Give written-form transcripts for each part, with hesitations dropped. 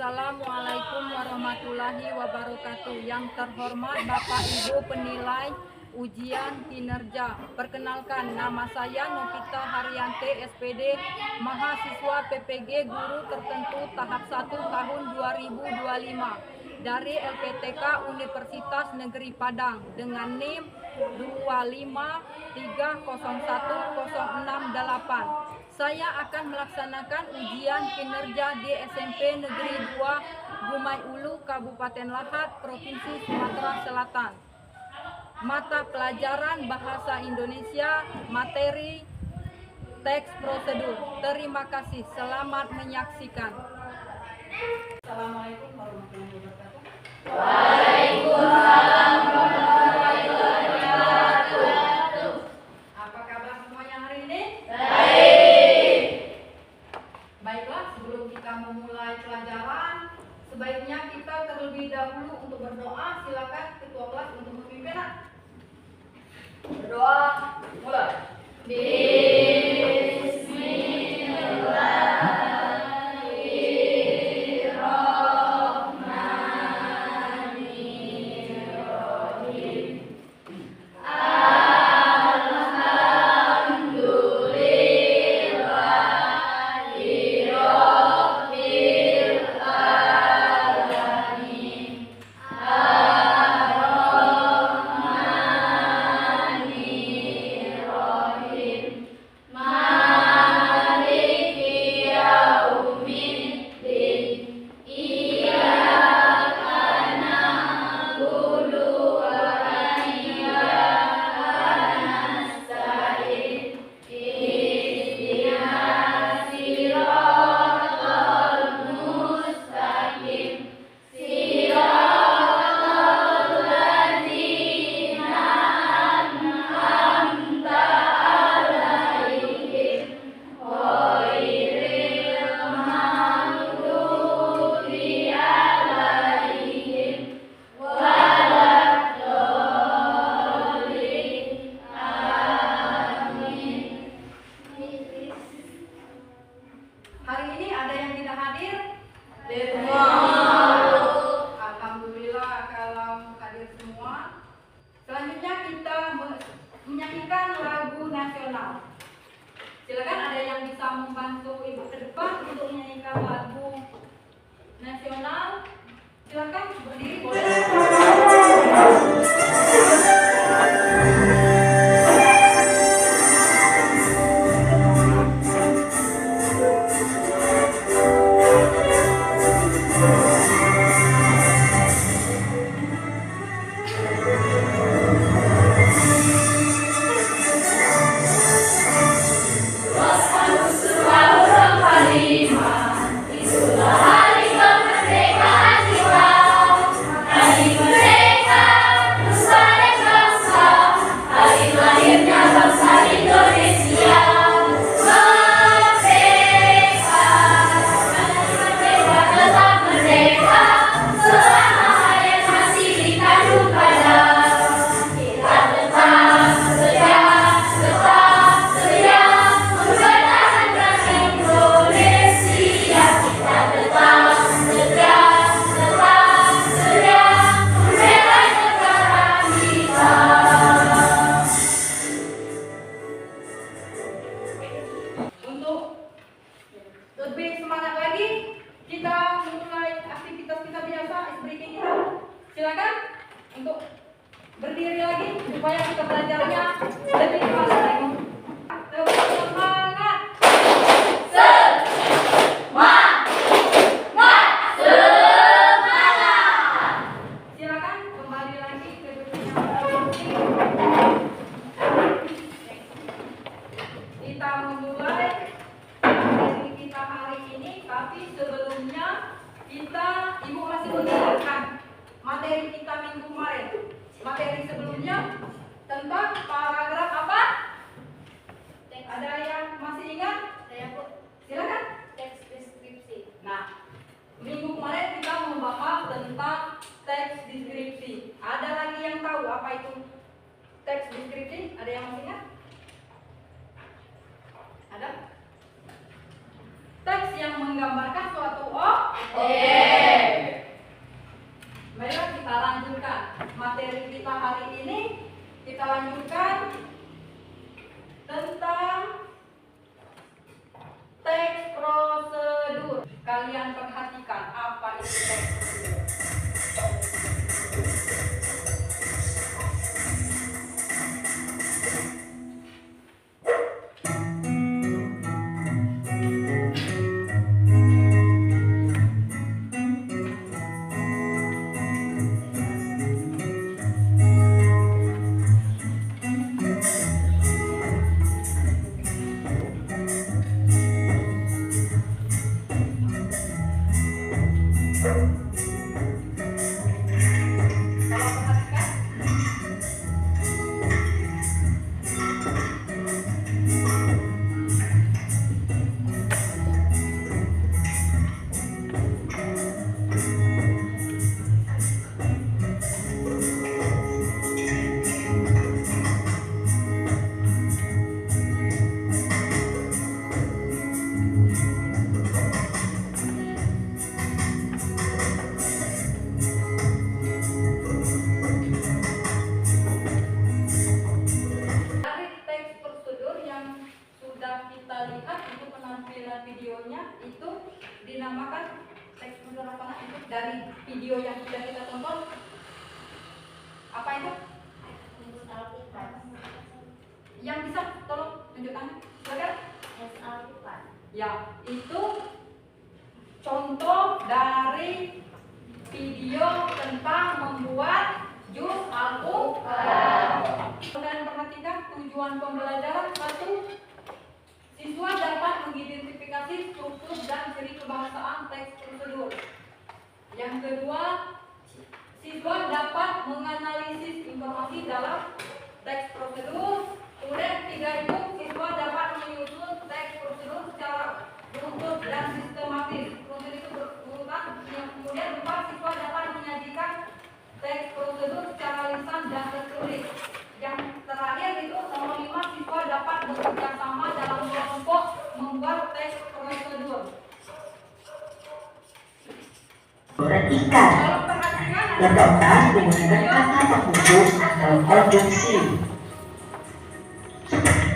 Assalamualaikum warahmatullahi wabarakatuh. Yang terhormat Bapak Ibu penilai ujian kinerja. Perkenalkan, nama saya Novita Haryanti, SPD, mahasiswa PPG Guru Tertentu tahap 1 tahun 2025 dari LPTK Universitas Negeri Padang dengan NIM 253010668. Saya akan melaksanakan ujian kinerja di SMP Negeri 2 Gumai Ulu, Kabupaten Lahat, Provinsi Sumatera Selatan. Mata pelajaran Bahasa Indonesia, materi teks prosedur. Terima kasih, selamat menyaksikan. Assalamualaikum warahmatullahi wabarakatuh. Waalaikumsalam warahmatullahi wabarakatuh. Apa kabar semuanya hari ini? Baik. Baiklah, sebelum kita memulai pelajaran, sebaiknya kita terlebih dahulu untuk berdoa. Silakan ketua kelas untuk memimpin. Berdoa, mulai. Hari ini ada yang tidak hadir? Alhamdulillah kalau hadir semua. Selanjutnya kita menyanyikan lagu nasional. Silakan, ada yang bisa membantu ibu ke depan untuk menyanyikan lagu nasional. Silakan berdiri boleh. Lebih semangat lagi, kita mulai aktivitas kita biasa, ice breaking kita. Silakan untuk berdiri lagi supaya kita belajarnya lebih semangat lagi. Semangat. Silakan kembali lagi ke kita memulai kita hari ini, tapi sebelumnya ibu masih mengingatkan materi kita minggu kemarin. Materi sebelumnya tentang paragraf apa? Ada yang masih ingat? Saya Bu. Silakan. Teks deskripsi. Nah, minggu kemarin kita membahas tentang teks deskripsi. Ada lagi yang tahu apa itu teks deskripsi? Ada yang masih ingat? Ada? Teks yang menggambarkan suatu objek. perhatikan apa itu teks prosedur. Kalau perhatikan, dari teks prosedur yang sudah kita lihat untuk penampilan videonya itu dinamakan teks prosedur apa nah, itu dari video yang sudah kita tonton apa itu? Yang bisa tolong tunjukkan silakan. Ya, itu contoh dari video tentang membuat jus alpukat. Kalian perhatikan tujuan pembelajaran. Satu, siswa dapat mengidentifikasi struktur dan ciri kebahasaan teks prosedur. Yang kedua, siswa dapat menganalisis informasi dalam teks prosedur. Kemudian ketiga itu, siswa dapat menyusun teks prosedur secara beruntut dan sistematis. Prosedur itu berurutan. Kemudian empat, siswa dapat menyajikan teks prosedur secara lisan dan tertulis. Yang terakhir itu nomor 5, siswa dapat bekerja sama dalam kelompok membuat teks prosedur. Perhatikan, Kalau perhatikan yang keempat menggunakan kata penghubung atau konjungsi.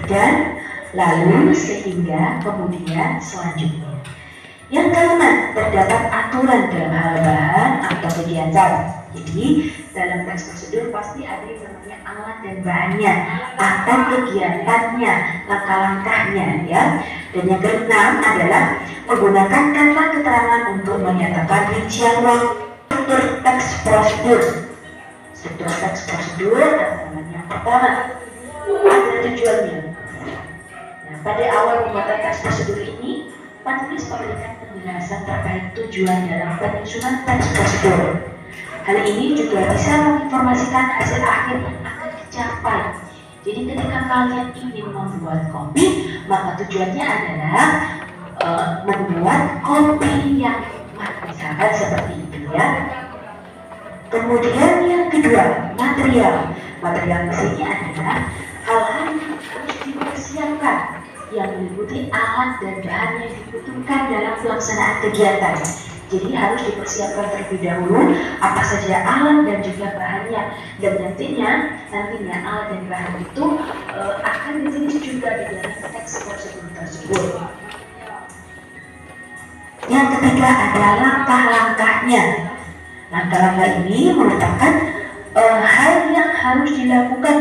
Dan lalu sehingga kemudian selanjutnya. Yang kelima, terdapat aturan dalam hal bahan atau kegiatan. Jadi dalam teks prosedur pasti ada yang namanya alat dan bahannya atau kegiatannya, langkah-langkahnya ya. Dan yang keenam adalah menggunakan kata keterangan untuk menyatakan rincian struktur teks prosedur. Struktur teks prosedur adalah yang pertama ada tujuannya. Nah, pada awal pembuatan teks prosedur ini, penulis memberikan penjelasan terkait tujuan dalam penyusunan teks prosedur. Hal ini juga bisa menginformasikan hasil akhir yang akan dicapai. Jadi ketika kalian ingin membuat kopi, maka tujuannya adalah membuat kopi yang nikmat, misalkan seperti itu ya. Kemudian yang kedua, material. Material di sini adalah hal-hal yang harus dipersiapkan yang meliputi alat dan bahan yang dibutuhkan dalam pelaksanaan kegiatan. Jadi harus dipersiapkan terlebih dahulu apa saja alat dan juga bahannya, dan nantinya alat dan bahan itu akan ditulis juga di dalam teks prosedur tersebut. Yang ketiga adalah langkah-langkahnya. Langkah-langkah ini merupakan hal yang harus dilakukan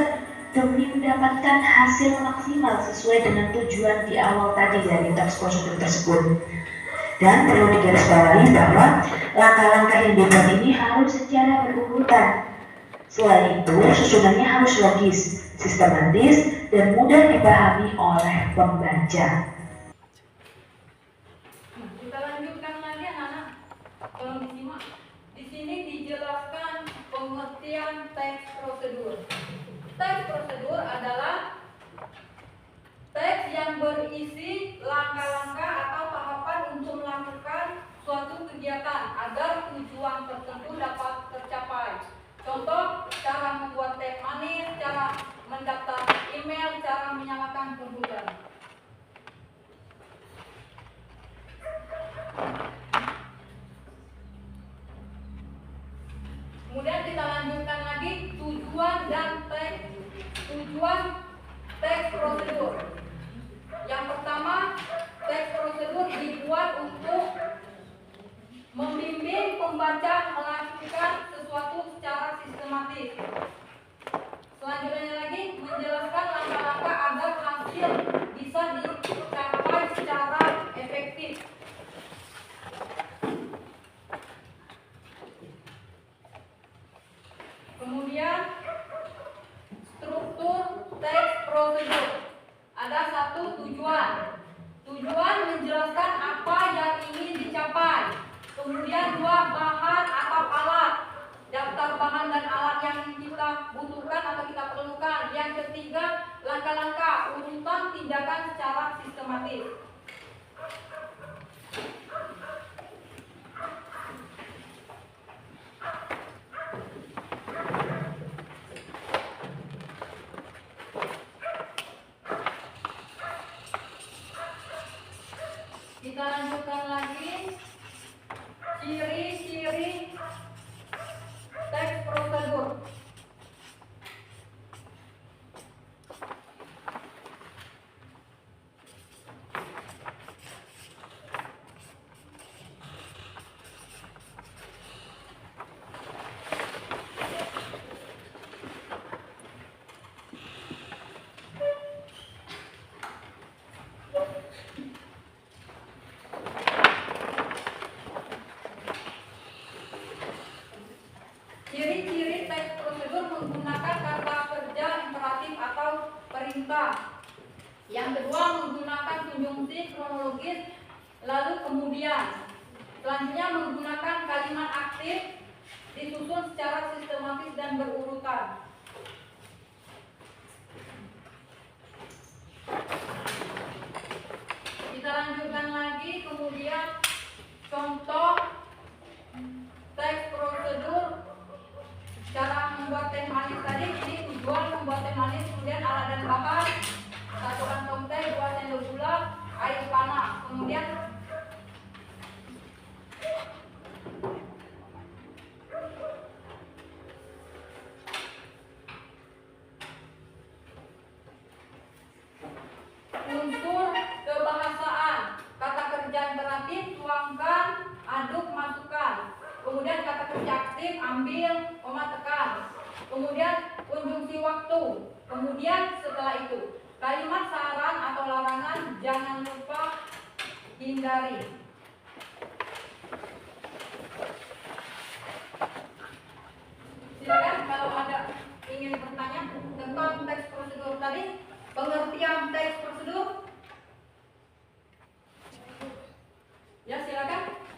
demi mendapatkan hasil maksimal sesuai dengan tujuan di awal tadi dari teks prosedur tersebut. Dan perlu digarisbawahi bahwa langkah-langkah yang dibuat ini harus secara berurutan. Selain itu, susunannya harus logis, sistematis, dan mudah dipahami oleh pembaca. Kita lanjutkan lagi anak-anak. Tolong disimak. Di sini dijelaskan pengertian teks prosedur. Teks prosedur adalah teks yang berisi langkah-langkah atau tahapan untuk melakukan suatu kegiatan agar tujuan tertentu dapat tercapai. Contoh, cara membuat teh manis, cara mendaftar email, cara menyalakan komputer. Kemudian kita lanjutkan lagi tujuan teks prosedur. Yang pertama, teks prosedur dibuat untuk membaca melakukan sesuatu secara sistematis. Selanjutnya lagi menjelaskan langkah-langkah agar hasil bisa dicapai secara efektif. Kemudian struktur teks prosedur. Ada satu tujuan. Tujuan menjelaskan apa yang ingin dicapai. Kemudian dua, bahan atau alat. Daftar bahan dan alat yang kita butuhkan atau kita perlukan. Yang ketiga, langkah-langkah urutan tindakan secara sistematis. Kita lanjutkan lagi ciri-ciri teks prosedur. Ciri-ciri teks prosedur menggunakan kata kerja imperatif atau perintah. Yang kedua menggunakan konjungsi kronologis, lalu kemudian. Selanjutnya menggunakan kalimat aktif disusun secara sistematis dan berurutan. Kita lanjutkan lagi, kemudian contoh teks prosedur. Cara membuat teh manis tadi, ini tujuan membuat teh manis, kemudian alat dan bahan, 1 kantong teh, 2 sendok gula, air panas, kemudian unsur kebahasaan, kata kerja imperatif, tuangkan, aduk, masukkan. Kemudian kata kerja aktif, ambil, koma, tekan. Kemudian konjungsi waktu. Kemudian setelah itu kalimat saran atau larangan jangan lupa hindari. Silakan kalau ada ingin bertanya tentang teks prosedur tadi, pengertian teks prosedur. Ya, silakan.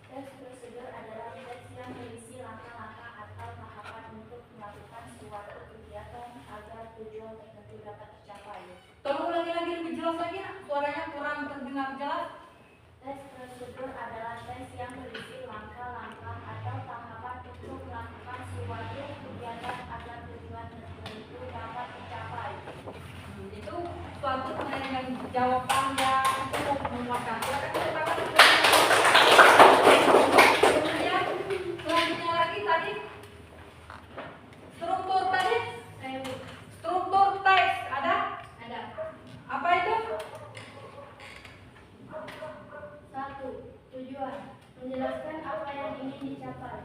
Teks prosedur adalah teks yang berisi langkah-langkah atau tahapan untuk melakukan suatu kegiatan agar tujuan tertentu dapat tercapai. Tolong ulangi lagi lebih jelas lagi, suaranya kurang terdengar jelas. Teks prosedur adalah teks yang berisi langkah-langkah atau tahapan untuk melakukan suatu kegiatan agar tujuan tertentu dapat tercapai. Itu suatu pertanyaan jawaban yang cukup memuaskan. Silakan. Kemudian selanjutnya lagi tadi struktur tadi, struktur teks ada? Ada. Apa itu? 1. Tujuan menjelaskan apa yang ingin dicapai.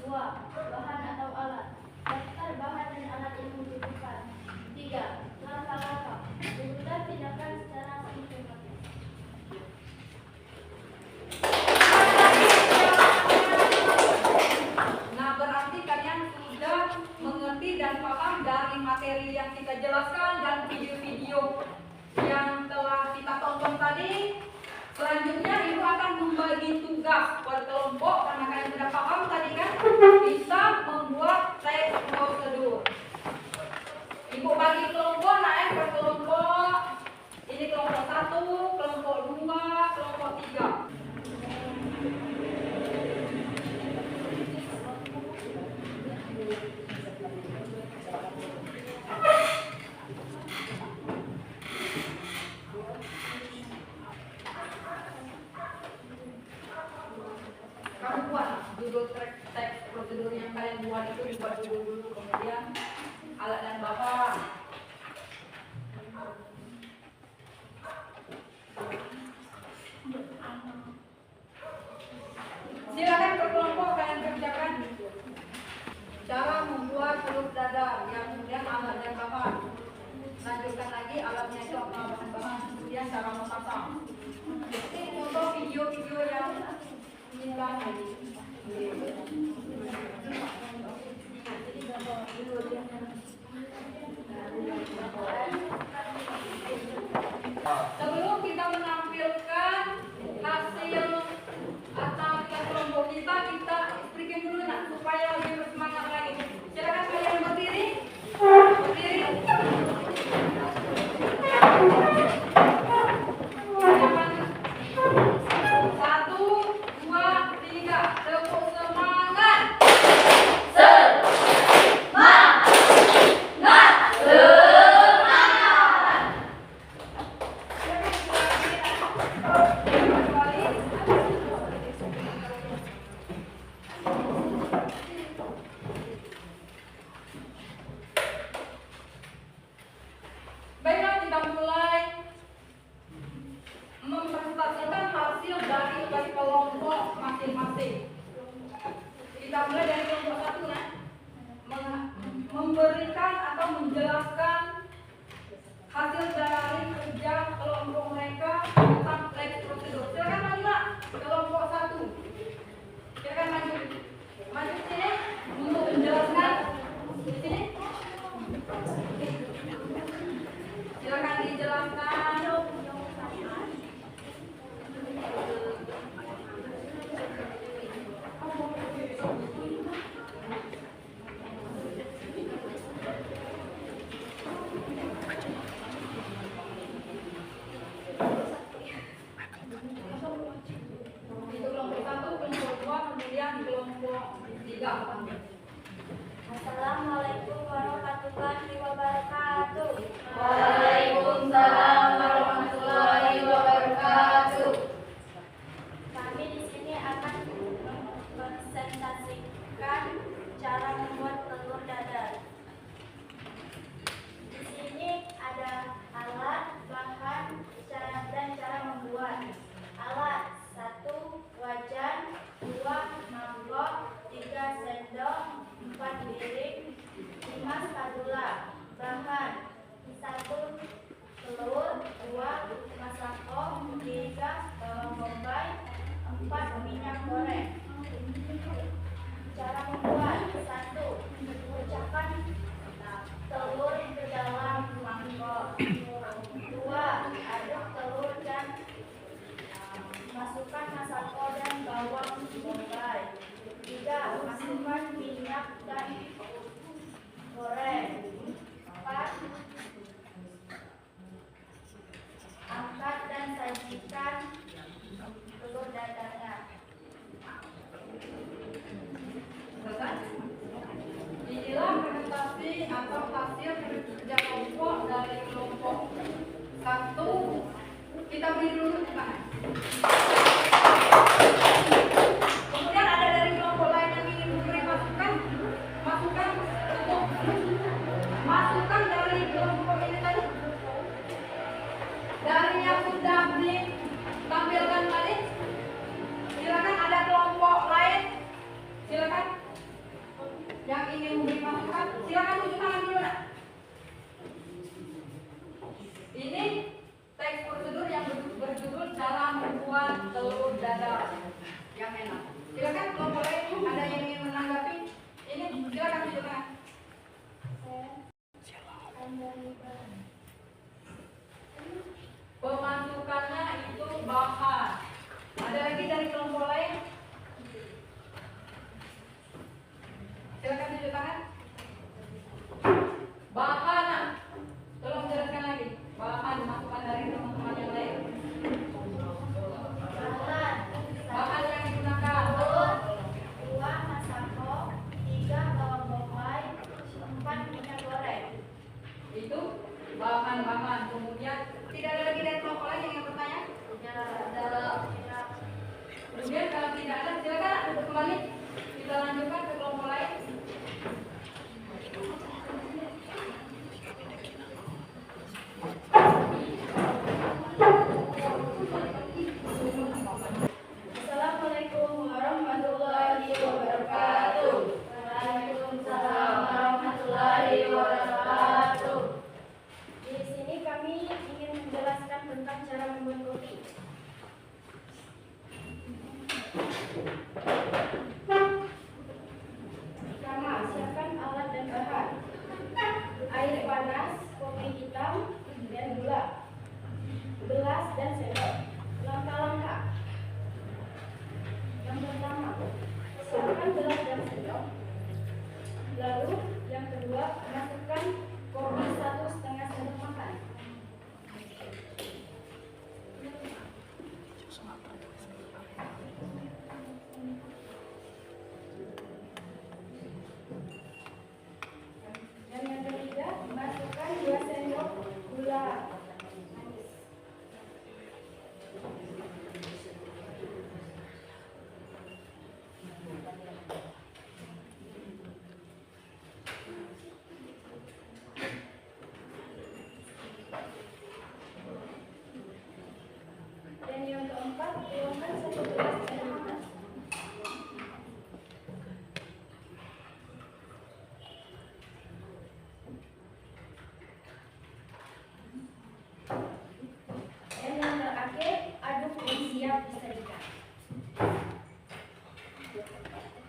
2. Bahan atau alat. Daftar bahan dan alat yang dibutuhkan. 3. Langkah-langkah. Urutan tindakan secara sistematis. Nah, berarti kalian sudah mengerti dan paham dari materi yang kita jelaskan dan video-video yang telah kita tonton tadi. Selanjutnya Ibu akan membagi tugas per kelompok karena kalian sudah paham tadi kan, bisa membuat teks prosedur. Ibu bagi kelompok, naik per kelompok. Ini kelompok 1, kelompok 2, kelompok 3. Kamu buat judul teks prosedur yang kalian buat itu dibuat dulu, kemudian alat dan bahan. Silakan dadar, yang kemudian alat dan bahan. Lanjutkan lagi alatnya itu apa, bahan-bahan, kemudian cara memasang. Ini contoh video-video yang kita sebelum kita menampilkan hasil atau kelompok kita explikin dulu nak supaya lebih bersemangat lagi. Silakan kalian berdiri. Satu, dua, tiga, tepuk semangat. Baiklah, kita mulai mempresentasikan hasil dari kelompok masing-masing. Kita mulai dari kelompok satu, nah, memberikan atau menjelaskan hasil dari kerja kelompok mereka tentang seleksi prosedur. Silakan maju, Pak. Kelompok satu. Silakan maju ke sini untuk menjelaskan di sini. Silakan dijelaskan. Itu kelompok satu, kelompok dua, kemudian kelompok tiga. Assalamualaikum warahmatullahi wabarakatuh. Waalaikumsalam warahmatullahi wabarakatuh. Kami di sini akan mempresentasikan cara membuat telur dadar. Di sini ada alat, bahan, dan cara membuat. Alat: 1 wajan, 2 mangkok, 3 sendok, 4 piring, 5 spatula. Bahan: 1 telur, 2 masako, 3 bawang bombay, 4 minyak goreng. Cara membuat: 1. Pecahkan telur ke dalam mangkok. 2. Aduk telur dan masukkan masako dan bawang bombay. 3. Masukkan minyak dan goreng. 4. Angkat dan sajikan telur dadarnya. Inilah presentasi atau hasil kerja kelompok dari kelompok satu. Kita beri dulu Pak. Kemudian ada dari kelompok lain yang ingin memberi masukan untuk masukan dari kelompok ini tadi. Dari yang sudah ditampilkan tadi, silakan ada kelompok lain. Silakan yang ingin memberi masukan, silakan tunjuk tangan dulu. Nak. Ini teks prosedur yang berjudul cara membuat telur dadar yang enak. Silakan kelompok lain ada yang ingin menanggapi ini, silakan tunjuk tangan. Pemasukannya itu bahan. Ada lagi dari kelompok lain? Silakan tunjuk tangan. Bahan, tolong jelaskan lagi. Bahan masukan dari teman-teman yang lain. Bahan yang digunakan.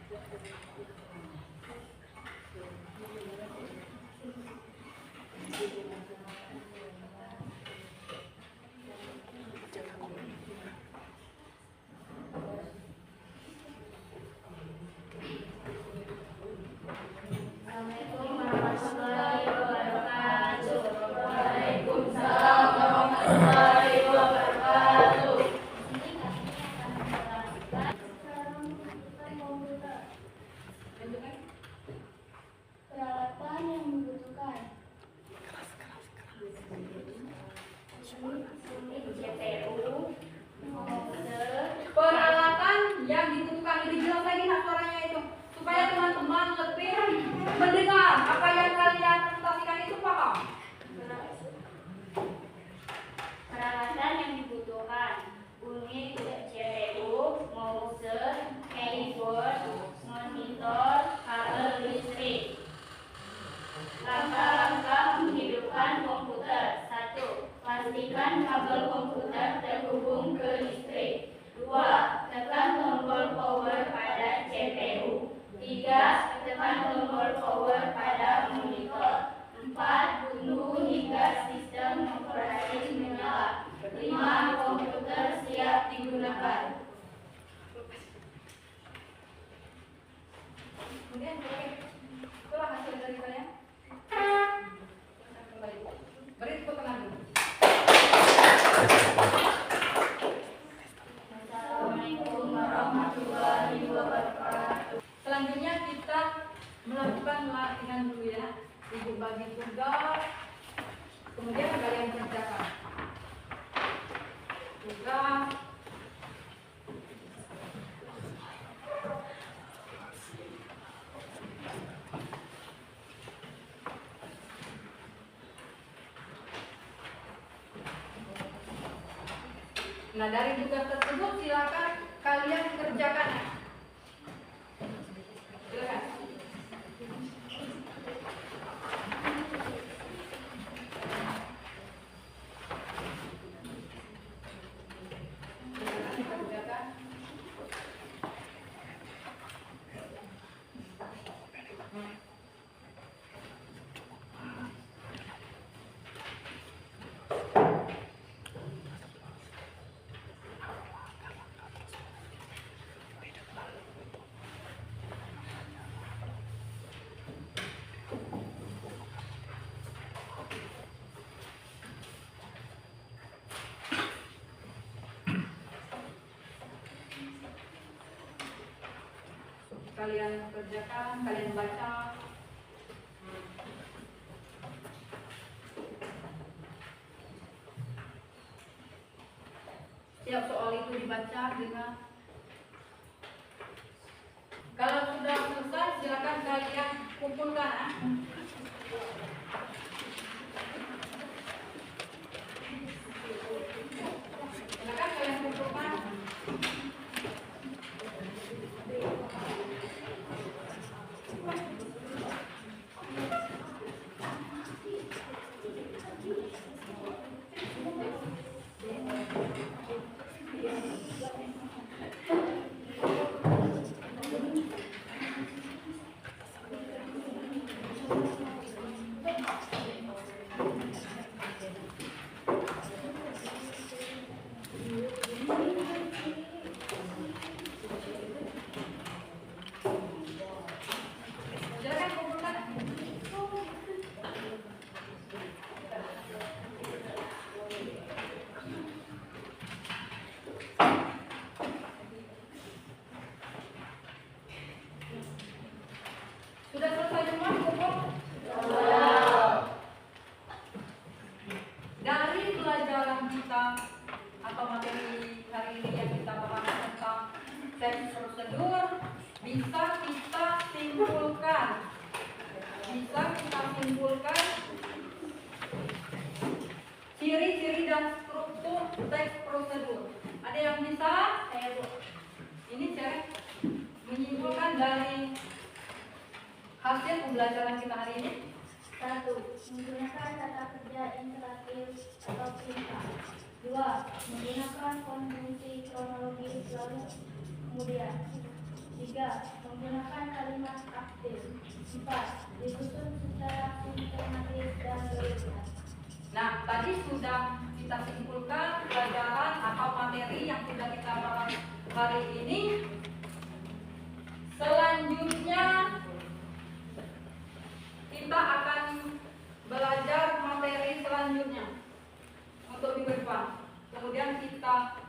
Assalamualaikum warahmatullahi wabarakatuh. Waalaikumsalam warahmatullahi wabarakatuh. Ini kami akan menjelaskan cara membutuhkan komputer. Tunjukkan. Peralatan yang dibutuhkan. Unit CPU, komputer, Peralatan yang dibutuhkan, lebih jelas lagi nak suaranya itu, supaya teman-teman lebih mendengar apa yang kalian presentasikan itu paham. peralatan yang dibutuhkan. Unit CPU, mouse, keyboard, monitor, kabel listrik. Langkah-langkah menghidupkan komputer. 1. Pastikan kabel komputer terhubung ke listrik. 2. Tekan tombol power pada CPU. 3. Tekan tombol power pada monitor. 4. Tunggu hingga sistem operasi menyala. 5. Komputer siap digunakan. Kemudian itulah hasil dari kalian. Kembali. Beri tepuk tangan dulu. Assalamualaikum warahmatullahi wabarakatuh. Selanjutnya kita melakukan latihan dulu ya. Ibu bagi tugas, kemudian kalian kerjakan. Tugas. Nah, dari tugas tersebut silakan kalian kerjakan. Silakan. Kerjakan. Kalian kerjakan, kalian baca. Setiap soal itu dibaca dengan. Kalau sudah selesai, silakan kalian kumpulkan. Silakan kalian kumpulkan. Silakan kumpulkan. Sudah selesai semua kumpul? Dari pelajaran kita atau materi hari ini yang kita bahas tentang teks prosedur, bisa kita simpulkan ciri-ciri dan struktur teks prosedur. Ada yang bisa? Saya Bu. Ini saya menyimpulkan dari hasil pembelajaran kita hari ini. 1. Menggunakan kata kerja interaktif atau perintah. 2. Menggunakan konvensi kronologis lalu kemudian. 3. Menggunakan kalimat aktif. 4. Disusun secara sistematis dan berlebihan. Nah, tadi sudah kita simpulkan pelajaran atau materi yang sudah kita bahas hari ini. Selanjutnya kita akan belajar materi selanjutnya untuk minggu depan. Kemudian kita